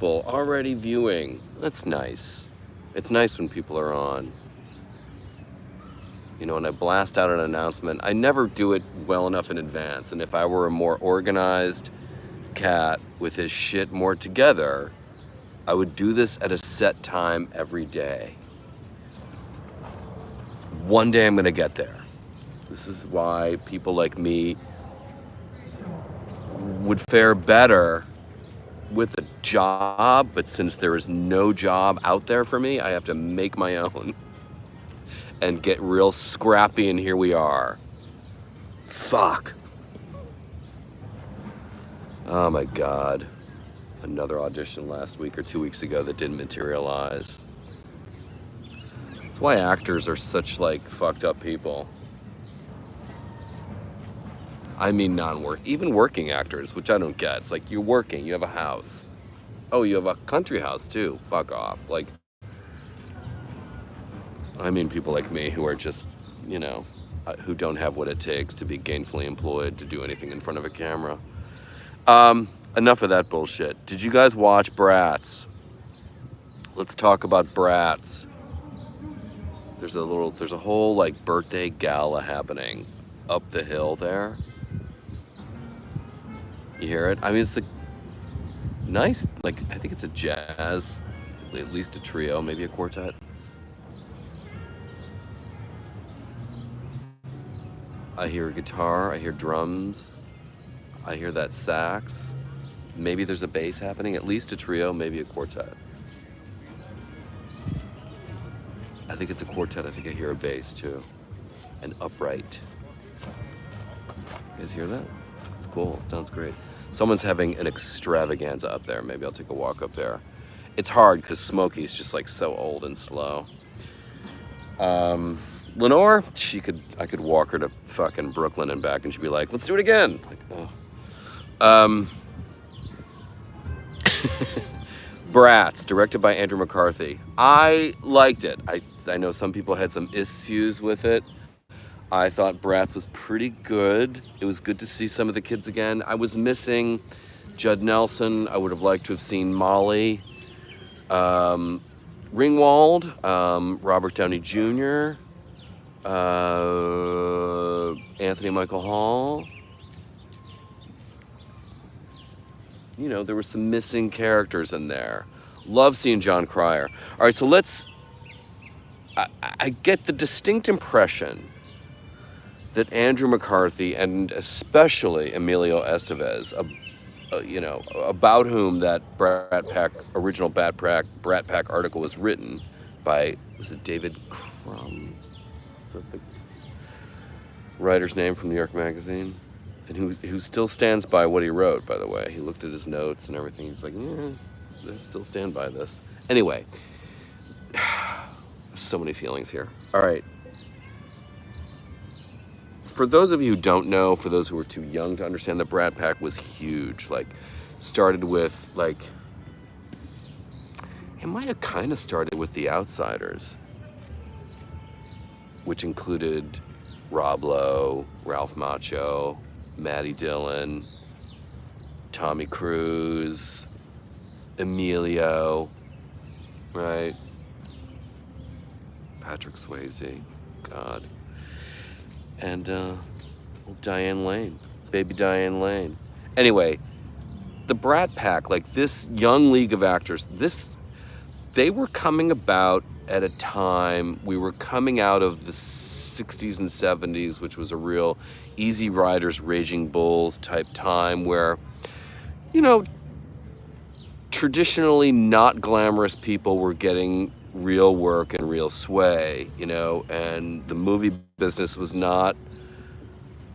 already viewing. That's nice. It's nice when people are on. You know, when I blast out an announcement, I never do it well enough in advance. And if I were a more organized cat with his shit more together, I would do this at a set time every day. One day I'm gonna get there. This is why people like me would fare better with a job, but since there is no job out there for me, I have to make my own and get real scrappy, and here we are. Fuck. Oh my God. Another audition last week or 2 weeks ago that didn't materialize. That's why actors are such like fucked up people. I mean even working actors, which I don't get. It's like you're working, you have a house. Oh, you have a country house too. Fuck off. Like, I mean people like me who are just, you know, who don't have what it takes to be gainfully employed to do anything in front of a camera. Enough of that bullshit. Did you guys watch Brats? Let's talk about Brats. There's a whole like birthday gala happening up the hill there. You hear it? I mean, it's like nice, like I think it's a jazz, at least a trio, maybe a quartet. I hear a guitar, I hear drums, I hear that sax. Maybe there's a bass happening, at least a trio, maybe a quartet. I think it's a quartet, I think I hear a bass too. An upright. You guys hear that? It's cool, it sounds great. Someone's having an extravaganza up there. Maybe I'll take a walk up there. It's hard because Smokey's just like so old and slow. Lenore, I could walk her to fucking Brooklyn and back and she'd be like, let's do it again. Like, oh. Brats, directed by Andrew McCarthy. I liked it. I know some people had some issues with it. I thought Brats was pretty good. It was good to see some of the kids again. I was missing Judd Nelson. I would have liked to have seen Molly. Ringwald, Robert Downey Jr., Anthony Michael Hall. You know, there were some missing characters in there. Love seeing John Cryer. All right, so I get the distinct impression that Andrew McCarthy and especially Emilio Estevez, you know, about whom that Brat Pack, original Brat Pack article was written by, was it David Crum? Is that the writer's name from New York Magazine? And who still stands by what he wrote, by the way. He looked at his notes and everything. He's like, yeah, I still stand by this. Anyway, so many feelings here. All right. For those of you who don't know, for those who are too young to understand, the Brat Pack was huge. Like, started with, like, it might have kind of started with The Outsiders, which included Rob Lowe, Ralph Macchio, Matty Dillon, Tommy Cruise, Emilio, right? Patrick Swayze, God. And Diane Lane, baby Diane Lane. Anyway, the Brat Pack, like this young league of actors, they were coming about at a time, we were coming out of the 60s and 70s, which was a real Easy Riders, Raging Bulls type time where, you know, traditionally not glamorous people were getting real work and real sway, you know, and the movie business was not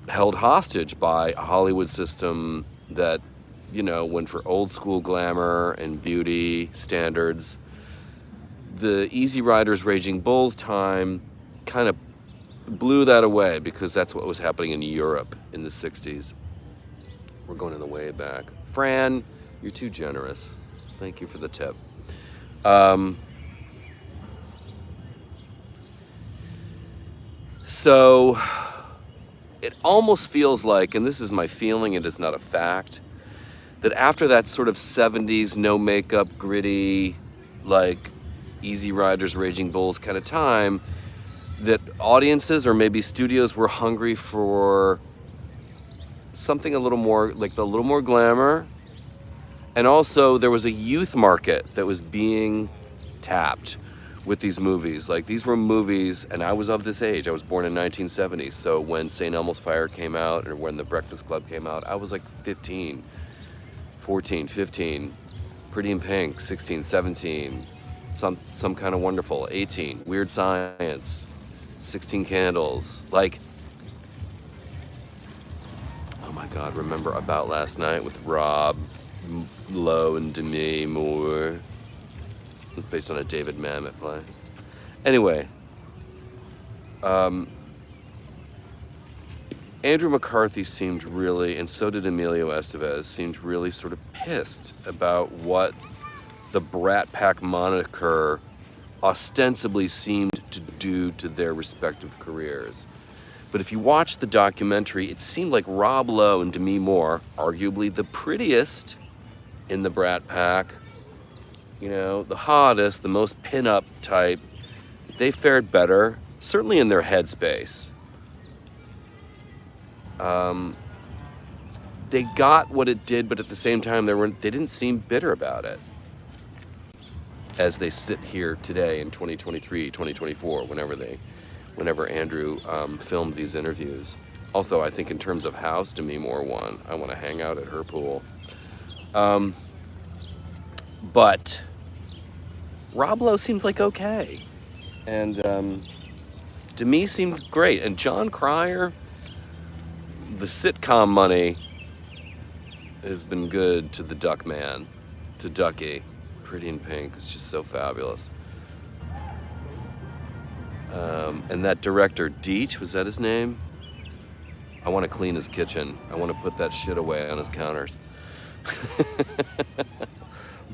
held hostage by a Hollywood system that, you know, went for old school glamour and beauty standards. The Easy Riders, Raging Bulls time kind of blew that away because that's what was happening in Europe in the 60s. We're going in the way back. Fran, you're too generous. Thank you for the tip. So it almost feels like, and this is my feeling, it is not a fact, that after that sort of 70s, no makeup, gritty, like Easy Riders, Raging Bulls kind of time, that audiences or maybe studios were hungry for something a little more, like a little more glamour. And also there was a youth market that was being tapped with these movies. Like these were movies, and I was of this age. I was born in 1970. So when St. Elmo's Fire came out, or when The Breakfast Club came out, I was like 15, 14, 15, Pretty in Pink, 16, 17, some kind of wonderful, 18, Weird Science, 16 Candles. Like, oh my God, remember About Last Night with Rob Lowe and Demi Moore. It's based on a David Mamet play. Anyway, Andrew McCarthy seemed really, and so did Emilio Estevez, seemed really sort of pissed about what the Brat Pack moniker ostensibly seemed to do to their respective careers. But if you watch the documentary, it seemed like Rob Lowe and Demi Moore, arguably the prettiest in the Brat Pack, you know, the hottest, the most pin-up type, they fared better, certainly in their headspace. They got what it did, but at the same time, they didn't seem bitter about it. As they sit here today in 2023, 2024, whenever Andrew filmed these interviews. Also, I think in terms of house, Demi Moore won. I want to hang out at her pool. But Rob Lowe seems like okay. And Demi seemed great. And John Cryer, the sitcom money has been good to the Duck Man, to Ducky. Pretty in Pink is just so fabulous. And that director, Deitch, was that his name? I want to clean his kitchen. I want to put that shit away on his counters.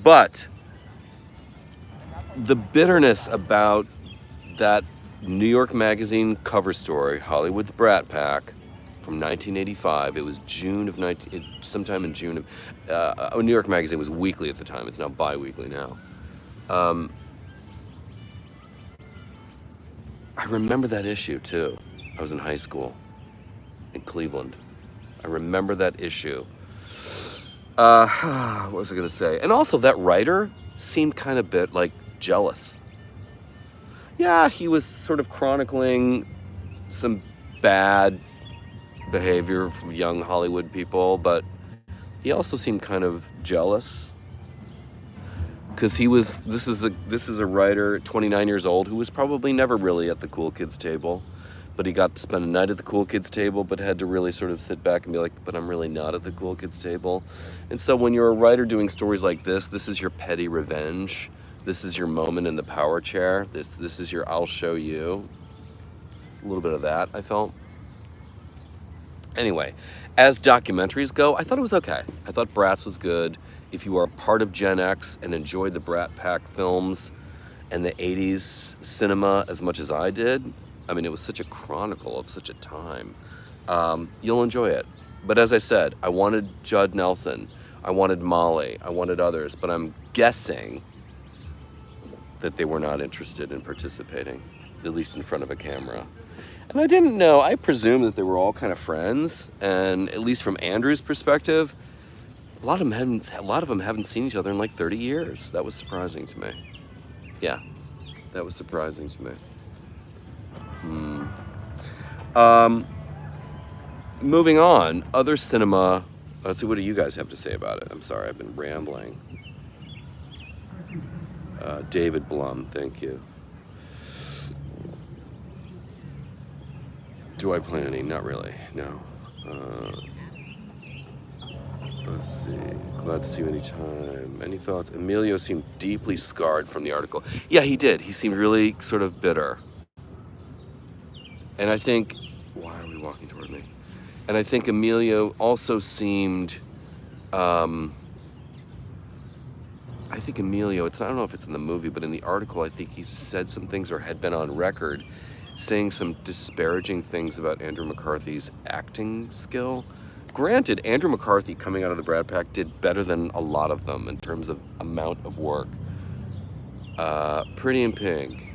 But the bitterness about that New York Magazine cover story, Hollywood's Brat Pack, from 1985. It was sometime in June of, New York Magazine was weekly at the time. It's now bi-weekly now. I remember that issue too. I was in high school in Cleveland. I remember that issue. What was I gonna say? And also that writer seemed kind of bit like jealous. Yeah, he was sort of chronicling some bad behavior from young Hollywood people, but he also seemed kind of jealous. Because this is a writer, 29 years old, who was probably never really at the cool kids table, but he got to spend a night at the cool kids table, but had to really sort of sit back and be like, but I'm really not at the cool kids table. And so when you're a writer doing stories like this is your petty revenge. This is your moment in the power chair. This is your I'll show you. A little bit of that, I felt. Anyway, as documentaries go, I thought it was okay. I thought Brats was good. If you are part of Gen X and enjoyed the Brat Pack films and the 80s cinema as much as I did, I mean, it was such a chronicle of such a time, you'll enjoy it. But as I said, I wanted Judd Nelson, I wanted Molly, I wanted others, but I'm guessing that they were not interested in participating, at least in front of a camera. And I didn't know, I presumed that they were all kind of friends, and at least from Andrew's perspective, a lot of them haven't seen each other in like 30 years. That was surprising to me. Yeah, that was surprising to me. Moving on, other cinema. Let's see, what do you guys have to say about it? I'm sorry, I've been rambling. David Blum, thank you. Do I plan any? Not really, no. Let's see, glad to see you anytime. Any thoughts? Emilio seemed deeply scarred from the article. Yeah, he did. He seemed really sort of bitter. And I think, why are we walking toward me? And I think Emilio also seemed, I think Emilio, I don't know if it's in the movie, but in the article, I think he said some things or had been on record saying some disparaging things about Andrew McCarthy's acting skill. granted, Andrew McCarthy coming out of the Brat Pack did better than a lot of them in terms of amount of work. Pretty in Pink,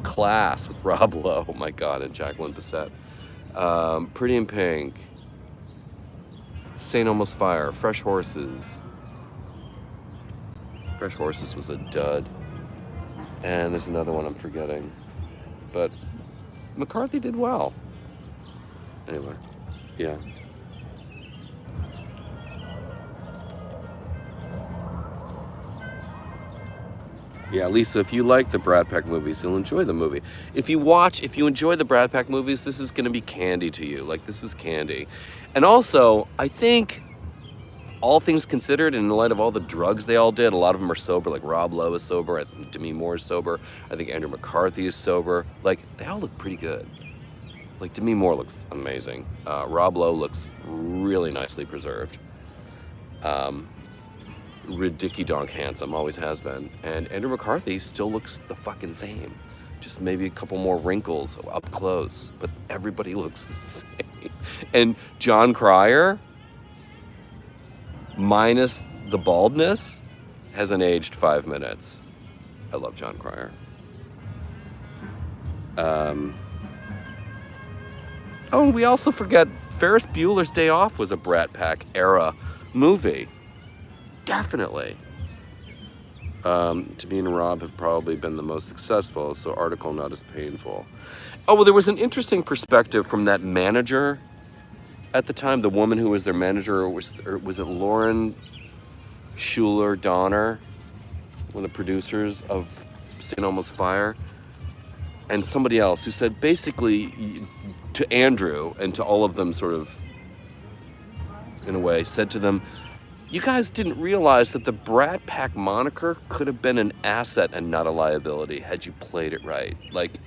Class with Rob Lowe, oh my God, and Jacqueline Bisset. Pretty in Pink, St. Elmo's Fire, Fresh Horses. Fresh Horses was a dud. And there's another one I'm forgetting. But McCarthy did well. Anyway, yeah. Yeah, Lisa, if you like the Brat Pack movies, you'll enjoy the movie. If you enjoy the Brat Pack movies, this is going to be candy to you. Like, this was candy. And also, I think, all things considered, in light of all the drugs they all did, a lot of them are sober. Like, Rob Lowe is sober. Demi Moore is sober. I think Andrew McCarthy is sober. Like, they all look pretty good. Like, Demi Moore looks amazing. Rob Lowe looks really nicely preserved. Ridiculous handsome, always has been. And Andrew McCarthy still looks the fucking same. Just maybe a couple more wrinkles up close, but everybody looks the same. And John Cryer, minus the baldness, hasn't aged 5 minutes. I love John Cryer. Oh, and we also forget Ferris Bueller's Day Off was a Brat Pack era movie. Definitely. Demi and Rob have probably been the most successful, so article not as painful. Oh, well, there was an interesting perspective from that manager at the time, the woman who was their manager, or was it Lauren Schuler Donner, one of the producers of St. Elmo's Fire, and somebody else who said basically to Andrew and to all of them, sort of, in a way, said to them, you guys didn't realize that the Brat Pack moniker could have been an asset and not a liability had you played it right. Like,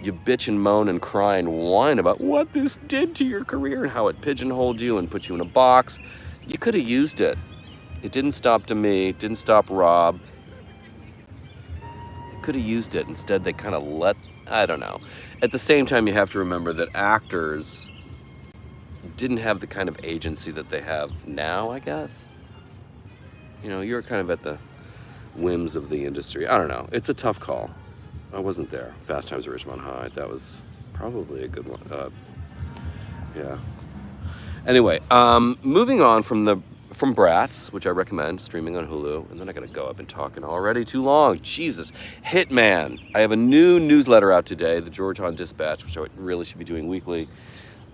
you bitch and moan and cry and whine about what this did to your career and how it pigeonholed you and put you in a box. You could have used it. It didn't stop Demi, it didn't stop Rob. You could have used it. Instead, they kind of I don't know. At the same time, you have to remember that actors didn't have the kind of agency that they have now, I guess. You know, you're kind of at the whims of the industry. I don't know. It's a tough call. I wasn't there. Fast Times at Ridgemont High. That was probably a good one. Yeah. Anyway, moving on from Brats, which I recommend, streaming on Hulu, and then I gotta go. I've been talking already too long. Jesus. Hitman. I have a new newsletter out today, the Georgetown Dispatch, which I really should be doing weekly.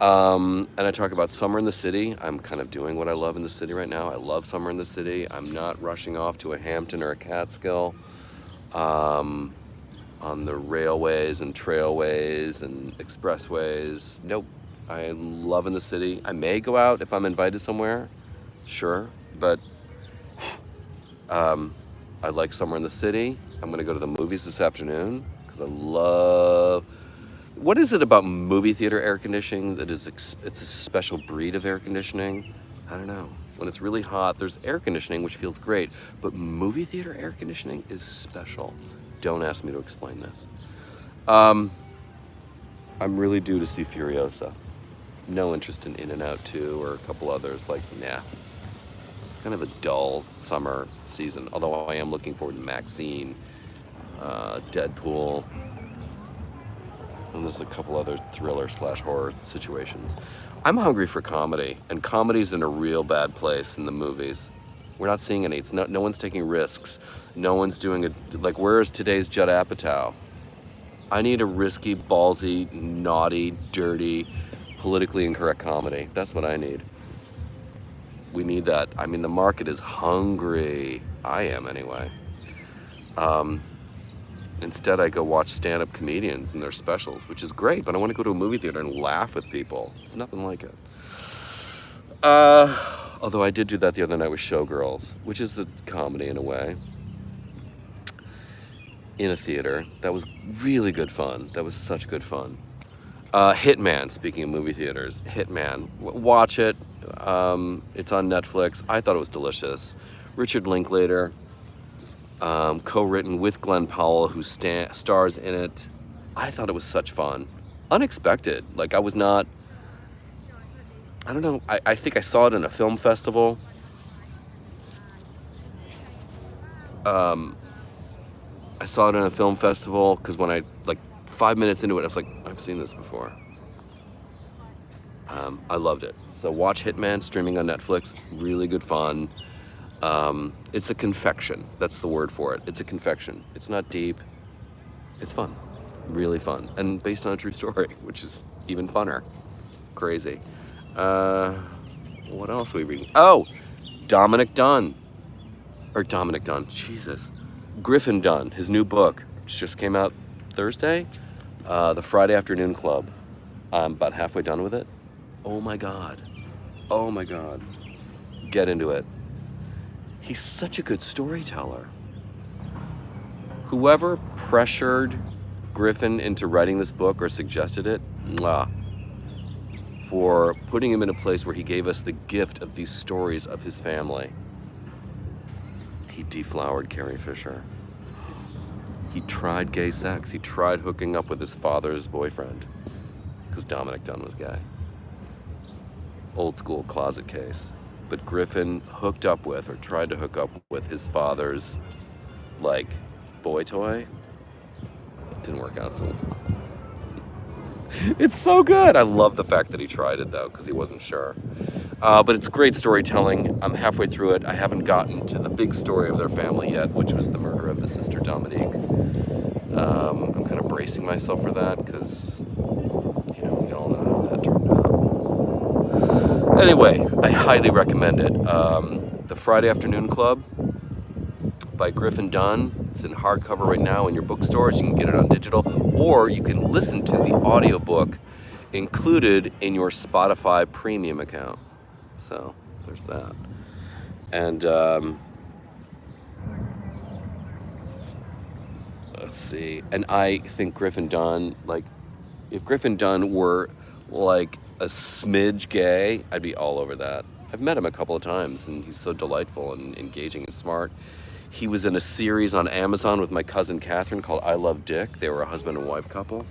And I talk about summer in the city. I'm kind of doing what I love in the city right now. I love summer in the city. I'm not rushing off to a Hampton or a Catskill on the railways and trailways and expressways. Nope. I love in the city. I may go out if I'm invited somewhere, sure, but I like summer in the city. I'm going to go to the movies this afternoon because I love... What is it about movie theater air conditioning that it's a special breed of air conditioning? I don't know. When it's really hot, there's air conditioning, which feels great, but movie theater air conditioning is special. Don't ask me to explain this. I'm really due to see Furiosa. No interest in In-N-Out 2 or a couple others. Like, nah. It's kind of a dull summer season, although I am looking forward to Maxine, Deadpool, and there's a couple other thriller/horror situations. I'm hungry for comedy, and comedy's in a real bad place in the movies. We're not seeing any. It's no one's taking risks. No one's doing it. Like, where is today's Judd Apatow? I need a risky, ballsy, naughty, dirty, politically incorrect comedy. That's what I need. We need that. I mean, the market is hungry. I am, anyway. Instead, I go watch stand-up comedians and their specials, which is great, but I want to go to a movie theater and laugh with people. It's nothing like it. Although I did do that the other night with Showgirls, which is a comedy in a way, in a theater. That was really good fun. That was such good fun. Hitman, speaking of movie theaters, Hitman. Watch it. It's on Netflix. I thought it was delicious. Richard Linklater, co-written with Glenn Powell, who stars in it. I thought it was such fun. Unexpected. Like, I was not I don't know. I think I saw it in a film festival. I saw it in a film festival because when I, like 5 minutes into it, I was like, I've seen this before. I loved it. So watch Hitman, streaming on Netflix. Really good fun. It's a confection. That's the word for it. It's a confection. It's not deep. It's fun. Really fun. And based on a true story, which is even funner. Crazy. What else are we reading? Oh, Dominic Dunn. Jesus. Griffin Dunn, his new book, which just came out Thursday. The Friday Afternoon Club. I'm about halfway done with it. Oh my God. Get into it. He's such a good storyteller. Whoever pressured Griffin into writing this book or suggested it, for putting him in a place where he gave us the gift of these stories of his family. He deflowered Carrie Fisher. He tried gay sex. He tried hooking up with his father's boyfriend because Dominic Dunn was gay. Old school closet case. But Griffin hooked up with, or tried to hook up with, his father's, like, boy toy. Didn't work out so. It's so good. I love the fact that he tried it, though, because he wasn't sure. But it's great storytelling. I'm halfway through it. I haven't gotten to the big story of their family yet, which was the murder of his sister Dominique. I'm kind of bracing myself for that because, you know, we all know how that turned out. Anyway, I highly recommend it. The Friday Afternoon Club by Griffin Dunn. It's in hardcover right now in your bookstores. You can get it on digital, or you can listen to the audiobook included in your Spotify premium account. So there's that. And let's see. And I think Griffin Dunn, like, if Griffin Dunn were like a smidge gay, I'd be all over that. I've met him a couple of times, and he's so delightful and engaging and smart. He was in a series on Amazon with my cousin Catherine called I Love Dick. They were a husband and wife couple.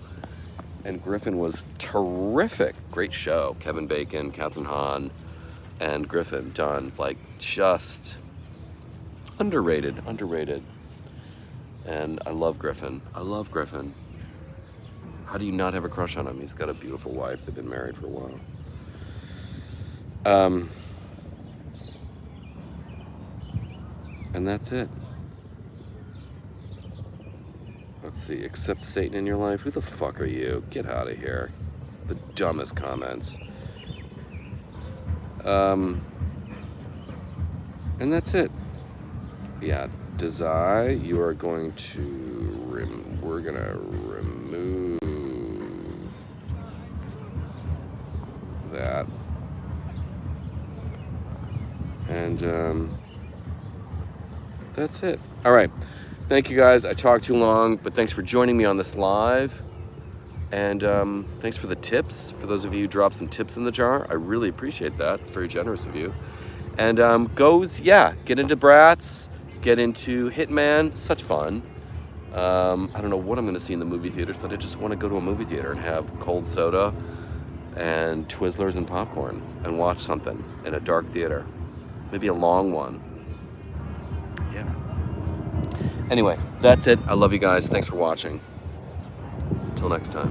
And Griffin was terrific. Great show. Kevin Bacon, Catherine Hahn, and Griffin Dunn. Like, just underrated. And I love Griffin. How do you not have a crush on him? He's got a beautiful wife. They've been married for a while. And that's it. Let's see. Accept Satan in your life? Who the fuck are you? Get out of here. The dumbest comments. And that's it. Yeah. Desai, you are going to... we're going to remove that. And, that's it. All right. Thank you, guys. I talked too long, but thanks for joining me on this live. And thanks for the tips. For those of you who dropped some tips in the jar, I really appreciate that. It's very generous of you. And get into Brats, get into Hitman. Such fun. I don't know what I'm going to see in the movie theaters, but I just want to go to a movie theater and have cold soda and Twizzlers and popcorn and watch something in a dark theater. Maybe a long one. Yeah. Anyway, that's it. I love you guys. Thanks for watching. Until next time.